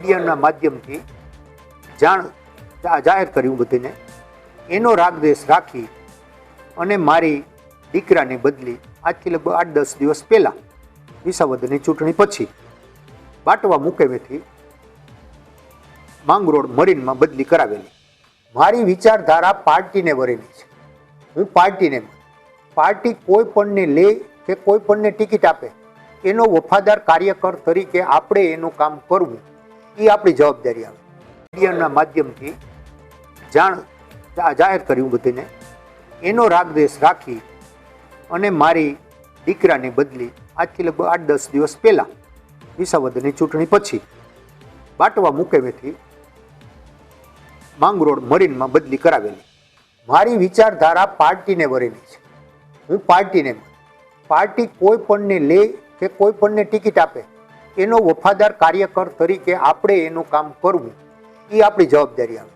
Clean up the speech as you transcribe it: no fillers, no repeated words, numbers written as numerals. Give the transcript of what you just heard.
મીડિયાના માધ્યમથી જાહેર કર્યું બધાને એનો રાગદ્વેષ રાખી અને મારી દીકરાને બદલી આજથી લગભગ 8-10 દિવસ પહેલાં વિસાવદરની ચૂંટણી પછી બાટવા મુકેમેથી માંગરોળ મરીનમાં બદલી કરાવેલી. મારી વિચારધારા પાર્ટીને વરેલી છે. હું પાર્ટી કોઈ પણને લે કે કોઈ પણને ટિકિટ આપે એનો વફાદાર કાર્યકર તરીકે આપણે એનું કામ કરવું એ આપણી જવાબદારી આવે. મીડિયાના માધ્યમથી જાહેર કર્યું બધાને એનો રાગદ્વેષ રાખી અને મારી દીકરાને બદલી આજથી લગભગ 8-10 દિવસ પહેલાં વિસાવદરની ચૂંટણી પછી બાટવા મુકેમેથી માંગરોળ મરીનમાં બદલી કરાવેલી. મારી વિચારધારા પાર્ટીને વરેલી છે. હું પાર્ટી કોઈ પણને લે કે કોઈ પણને ટિકિટ આપે એનો વફાદાર કાર્યકર તરીકે આપણે એનું કામ કરવું એ આપણી જવાબદારી આવે.